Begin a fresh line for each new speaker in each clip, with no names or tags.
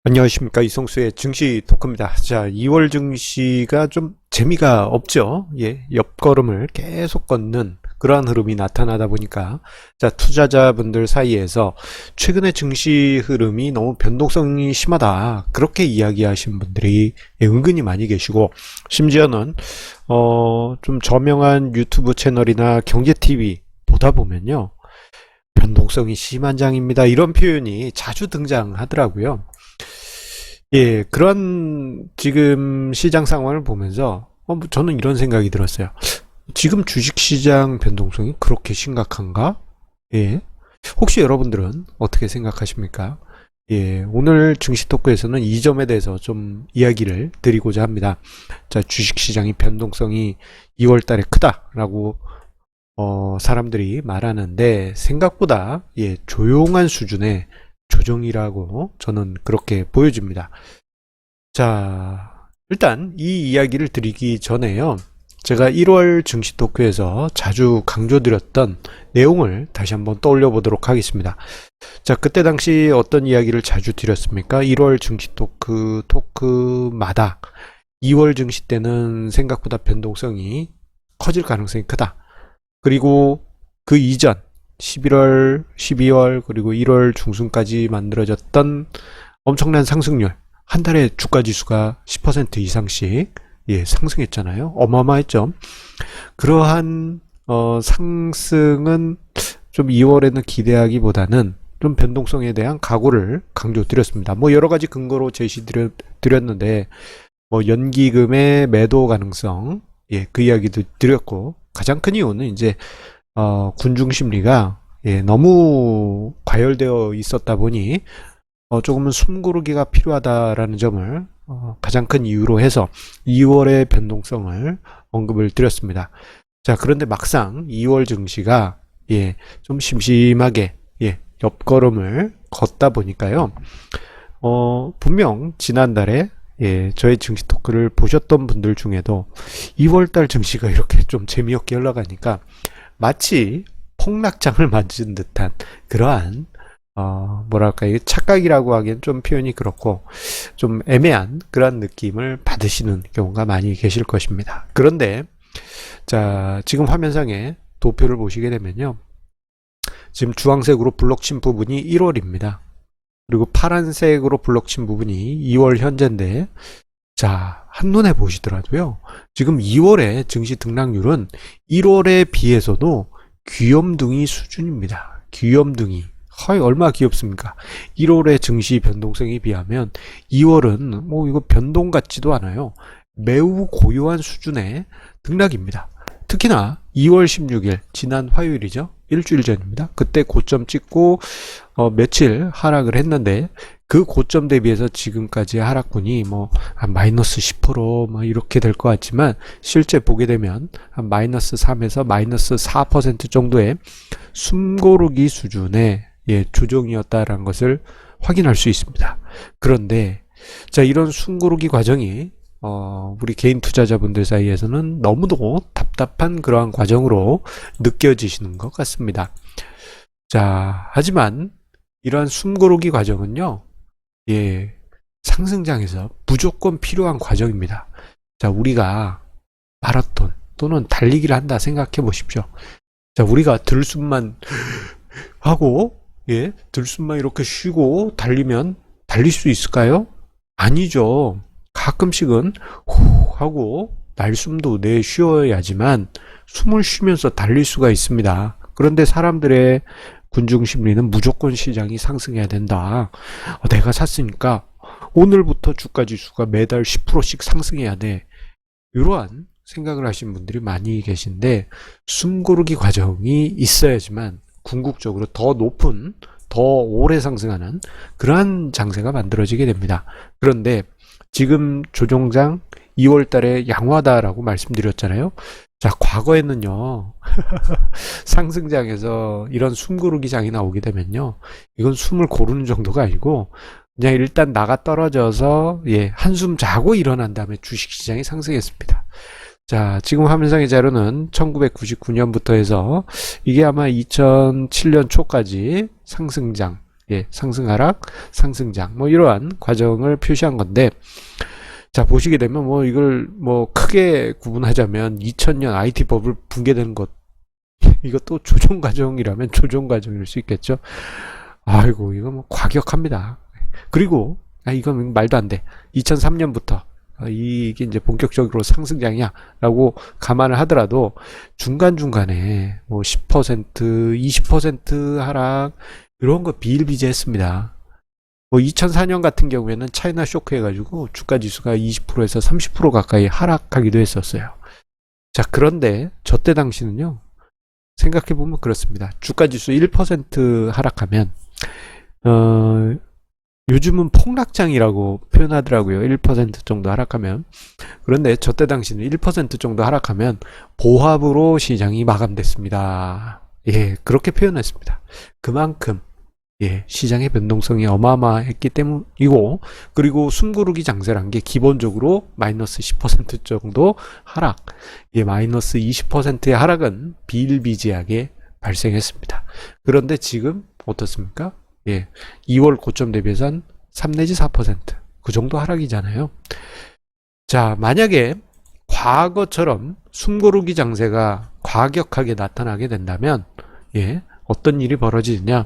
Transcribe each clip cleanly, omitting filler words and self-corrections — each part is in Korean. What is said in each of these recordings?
안녕하십니까, 이성수의 증시 토크입니다. 자, 2월 증시가 좀 재미가 없죠. 예, 옆걸음을 계속 걷는 그러한 흐름이 나타나다 보니까, 자, 투자자분들 사이에서 최근의 증시 흐름이 너무 변동성이 심하다, 그렇게 이야기하신 분들이 은근히 많이 계시고, 심지어는 좀 저명한 유튜브 채널이나 경제 TV 보다 보면요, 변동성이 심한 장입니다, 이런 표현이 자주 등장하더라고요. 예, 그런 지금 시장 상황을 보면서 저는 이런 생각이 들었어요. 지금 주식시장 변동성이 그렇게 심각한가? 예. 혹시 여러분들은 어떻게 생각하십니까? 예, 오늘 증시 토크에서는 이 점에 대해서 좀 이야기를 드리고자 합니다. 자, 주식시장이 변동성이 2월 달에 크다라고 사람들이 말하는데 생각보다 조용한 수준의 조정이라고 저는 그렇게 보여집니다. 자, 일단 이 이야기를 드리기 전에요, 제가 1월 증시 토크에서 자주 강조드렸던 내용을 다시 한번 떠올려 보도록 하겠습니다. 자, 그때 당시 어떤 이야기를 자주 드렸습니까? 1월 증시 토크마다 2월 증시 때는 생각보다 변동성이 커질 가능성이 크다. 그리고 그 이전 11월, 12월, 그리고 1월 중순까지 만들어졌던 엄청난 상승률, 한 달에 주가 지수가 10% 이상씩 상승했잖아요. 어마어마했죠. 그러한 상승은 좀 2월에는 기대하기보다는 좀 변동성에 대한 각오를 강조드렸습니다. 뭐 여러 가지 근거로 제시드렸는데, 뭐 연기금의 매도 가능성, 그 이야기도 드렸고, 가장 큰 이유는 이제 군중 심리가 너무 과열되어 있었다 보니 조금은 숨고르기가 필요하다라는 점을 가장 큰 이유로 해서 2월의 변동성을 언급을 드렸습니다. 자, 그런데 막상 2월 증시가 좀 심심하게 옆걸음을 걷다 보니까요, 분명 지난달에 저의 증시 토크를 보셨던 분들 중에도 2월달 증시가 이렇게 좀 재미없게 흘러가니까 마치 폭락장을 맞은 듯한 그러한 뭐랄까, 이게 착각이라고 하기엔 좀 표현이 그렇고 좀 애매한 그런 느낌을 받으시는 경우가 많이 계실 것입니다. 그런데 자, 지금 화면상에 도표를 보시게 되면요, 지금 주황색으로 블록친 부분이 1월입니다. 그리고 파란색으로 블록친 부분이 2월 현재인데, 자, 한눈에 보시더라도요, 지금 2월의 증시 등락률은 1월에 비해서도 귀염둥이 수준입니다. 귀염둥이. 허이, 얼마나 귀엽습니까? 1월의 증시 변동성에 비하면 2월은 뭐 이거 변동 같지도 않아요. 매우 고요한 수준의 등락입니다. 특히나 2월 16일, 지난 화요일이죠. 일주일 전입니다. 그때 고점 찍고 며칠 하락을 했는데, 그 고점 대비해서 지금까지 하락분이 뭐 한 마이너스 10%뭐 이렇게 될 것 같지만, 실제 보게 되면 한 마이너스 3에서 마이너스 4% 정도의 숨고르기 수준의 조정이었다라는 것을 확인할 수 있습니다. 그런데 자, 이런 숨고르기 과정이 우리 개인 투자자분들 사이에서는 너무도 답답한 그러한 과정으로 느껴지시는 것 같습니다. 자, 하지만 이러한 숨고르기 과정은요, 상승장에서 무조건 필요한 과정입니다. 자, 우리가 마라톤 또는 달리기를 한다 생각해 보십시오. 자, 우리가 들숨만 하고, 들숨만 이렇게 쉬고 달리면 달릴 수 있을까요? 아니죠. 가끔씩은 후 하고 날숨도 내쉬어야지만 숨을 쉬면서 달릴 수가 있습니다. 그런데 사람들의 군중 심리는 무조건 시장이 상승해야 된다. 내가 샀으니까 오늘부터 주가 지수가 매달 10%씩 상승해야 돼. 이러한 생각을 하신 분들이 많이 계신데, 숨고르기 과정이 있어야지만 궁극적으로 더 높은, 더 오래 상승하는 그러한 장세가 만들어지게 됩니다. 그런데 지금 조정장 2월 달에 양호하다라고 말씀드렸잖아요. 자, 과거에는요, 상승장에서 이런 숨고르기 장이 나오게 되면요, 이건 숨을 고르는 정도가 아니고 그냥 일단 나가 떨어져서 한숨 자고 일어난 다음에 주식시장이 상승했습니다. 자, 지금 화면상의 자료는 1999년부터 해서 이게 아마 2007년 초까지 상승장, 예, 상승 하락, 상승장 뭐 이러한 과정을 표시한 건데, 자 보시게 되면 뭐 이걸 뭐 크게 구분하자면 2000년 IT 버블 붕괴되는 것, 이것도 조정 과정이라면 조정 과정일 수 있겠죠. 아이고 이거 뭐 과격합니다. 그리고 이건 말도 안 돼. 2003년부터 이게 이제 본격적으로 상승장이야 라고 감안을 하더라도 중간중간에 뭐 10%, 20% 하락 이런 거 비일비재했습니다. 뭐 2004년 같은 경우에는 차이나 쇼크 해가지고 주가 지수가 20%에서 30% 가까이 하락하기도 했었어요. 자, 그런데 저 때 당시는요, 생각해보면 그렇습니다. 주가 지수 1% 하락하면 요즘은 폭락장이라고 표현하더라고요. 1% 정도 하락하면. 그런데 저 때 당시는 1% 정도 하락하면 보합으로 시장이 마감됐습니다. 예, 그렇게 표현했습니다. 그만큼 예, 시장의 변동성이 어마어마했기 때문이고, 그리고 숨고르기 장세란 게 기본적으로 마이너스 10% 정도 하락, 예, 마이너스 20%의 하락은 비일비재하게 발생했습니다. 그런데 지금 어떻습니까? 예, 2월 고점 대비해서 한 3 내지 4%그 정도 하락이잖아요. 자, 만약에 과거처럼 숨고르기 장세가 과격하게 나타나게 된다면 예, 어떤 일이 벌어지느냐?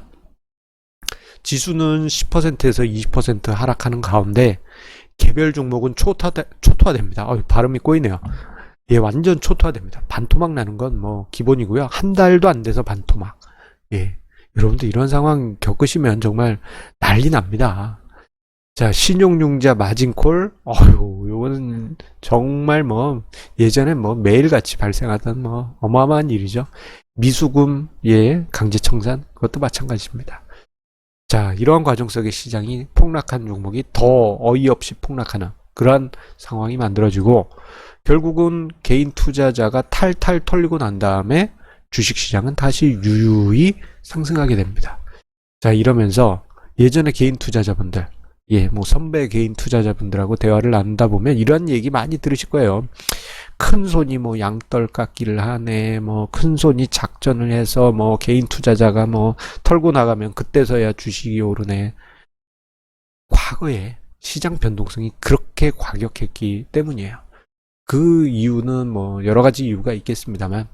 지수는 10%에서 20% 하락하는 가운데 개별 종목은 초토화됩니다. 발음이 꼬이네요. 예, 완전 초토화됩니다. 반토막 나는 건 뭐 기본이고요. 한 달도 안 돼서 반토막. 예, 여러분들 이런 상황 겪으시면 정말 난리 납니다. 자, 신용융자 마진콜, 요거는 정말 뭐 예전에 뭐 매일같이 발생하던 뭐 어마어마한 일이죠. 미수금, 예, 강제청산, 그것도 마찬가지입니다. 자, 이러한 과정 속에 시장이 폭락한 종목이 더 어이없이 폭락하는 그러한 상황이 만들어지고, 결국은 개인 투자자가 탈탈 털리고 난 다음에 주식시장은 다시 유유히 상승하게 됩니다. 자, 이러면서 예전에 개인 투자자분들, 예, 뭐 선배 개인 투자자분들하고 대화를 나누다 보면 이런 얘기 많이 들으실 거예요. 큰 손이 뭐 양떨 깎기를 하네, 뭐 큰 손이 작전을 해서 뭐 개인 투자자가 뭐 털고 나가면 그때서야 주식이 오르네. 과거에 시장 변동성이 그렇게 과격했기 때문이에요. 그 이유는 뭐 여러 가지 이유가 있겠습니다만,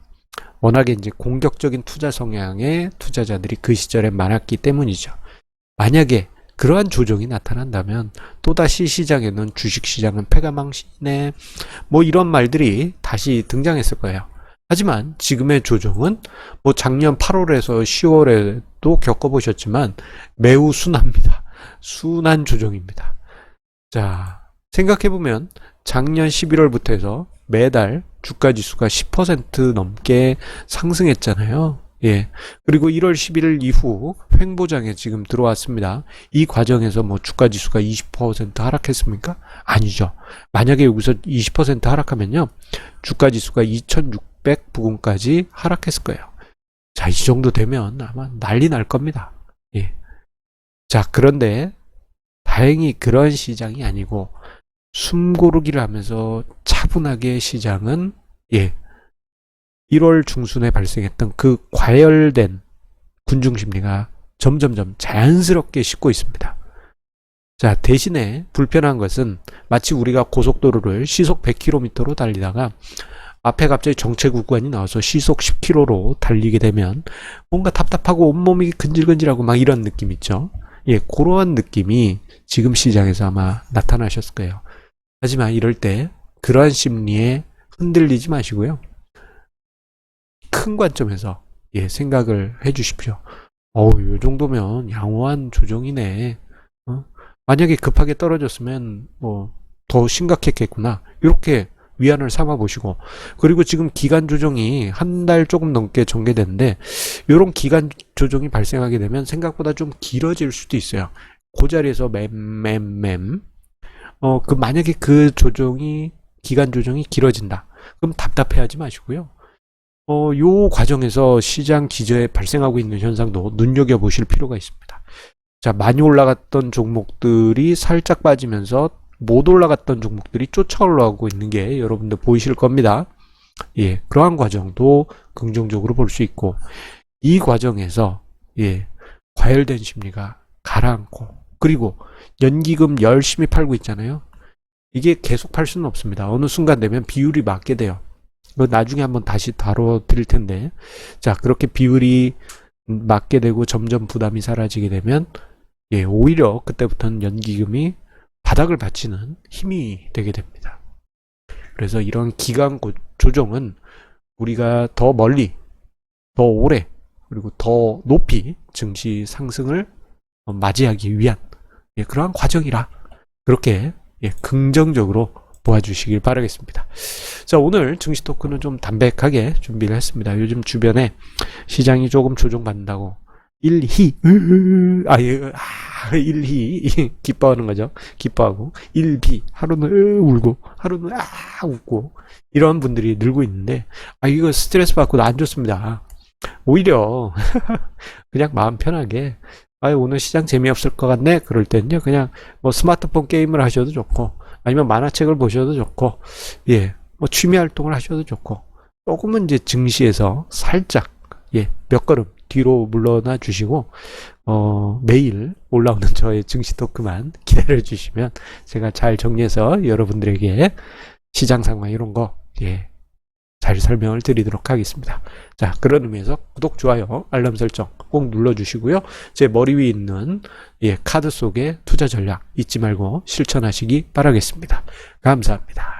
워낙에 이제 공격적인 투자 성향의 투자자들이 그 시절에 많았기 때문이죠. 만약에 그러한 조정이 나타난다면 또다시 시장에는 주식시장은 패가망신이네, 뭐 이런 말들이 다시 등장했을 거예요. 하지만 지금의 조정은 뭐 작년 8월에서 10월에도 겪어보셨지만 매우 순합니다. 순한 조정입니다. 자, 생각해보면 작년 11월부터 해서 매달 주가지수가 10% 넘게 상승했잖아요. 예. 그리고 1월 11일 이후 횡보장에 지금 들어왔습니다. 이 과정에서 뭐 주가지수가 20% 하락했습니까? 아니죠. 만약에 여기서 20% 하락하면요, 주가지수가 2600 부근까지 하락했을 거예요. 자, 이 정도 되면 아마 난리 날 겁니다. 예. 자, 그런데 다행히 그런 시장이 아니고 숨고르기를 하면서 차분하게 시장은, 예, 1월 중순에 발생했던 그 과열된 군중심리가 점점점 자연스럽게 식고 있습니다. 자, 대신에 불편한 것은 마치 우리가 고속도로를 시속 100km로 달리다가 앞에 갑자기 정체 구간이 나와서 시속 10km로 달리게 되면 뭔가 답답하고 온몸이 근질근질하고 막 이런 느낌 있죠. 예, 그러한 느낌이 지금 시장에서 아마 나타나셨을 거예요. 하지만 이럴 때 그러한 심리에 흔들리지 마시고요, 큰 관점에서 예, 생각을 해 주십시오. 요 정도면 양호한 조정이네. 만약에 급하게 떨어졌으면 뭐 더 심각했겠구나, 이렇게 위안을 삼아 보시고, 그리고 지금 기간 조정이 한 달 조금 넘게 전개됐는데 이런 기간 조정이 발생하게 되면 생각보다 좀 길어질 수도 있어요. 그 자리에서 만약에 그 기간 조정이 길어진다, 그럼 답답해하지 마시고요, 요 과정에서 시장 기저에 발생하고 있는 현상도 눈여겨보실 필요가 있습니다. 자, 많이 올라갔던 종목들이 살짝 빠지면서 못 올라갔던 종목들이 쫓아 올라가고 있는 게 여러분들 보이실 겁니다. 예, 그러한 과정도 긍정적으로 볼 수 있고, 이 과정에서 예, 과열된 심리가 가라앉고, 그리고 연기금 열심히 팔고 있잖아요. 이게 계속 팔 수는 없습니다. 어느 순간 되면 비율이 맞게 돼요. 이거 나중에 한번 다시 다뤄드릴 텐데, 자, 그렇게 비율이 맞게 되고 점점 부담이 사라지게 되면, 예, 오히려 그때부터는 연기금이 바닥을 받치는 힘이 되게 됩니다. 그래서 이런 기간 조정은 우리가 더 멀리, 더 오래, 그리고 더 높이 증시 상승을 맞이하기 위한, 예, 그러한 과정이라, 그렇게, 예, 긍정적으로 보아주시길 바라겠습니다. 자, 오늘 증시 토크는 좀 담백하게 준비를 했습니다. 요즘 주변에 시장이 조금 조정받는다고 일희, 일희 기뻐하는 거죠. 기뻐하고, 일비, 하루는 울고, 하루는 웃고, 이런 분들이 늘고 있는데, 이거 스트레스 받고 안 좋습니다. 오히려 그냥 마음 편하게, 오늘 시장 재미없을 것 같네, 그럴 때는요, 그냥 뭐 스마트폰 게임을 하셔도 좋고, 아니면 만화책을 보셔도 좋고, 예, 뭐 취미 활동을 하셔도 좋고, 조금은 이제 증시에서 살짝, 예, 몇 걸음 뒤로 물러나 주시고, 매일 올라오는 저의 증시 토크만 기다려 주시면 제가 잘 정리해서 여러분들에게 시장 상황 이런 거, 예, 잘 설명을 드리도록 하겠습니다. 자, 그런 의미에서 구독, 좋아요, 알람 설정 꼭 눌러주시고요. 제 머리 위에 있는, 예, 카드 속의 투자 전략 잊지 말고 실천하시기 바라겠습니다. 감사합니다.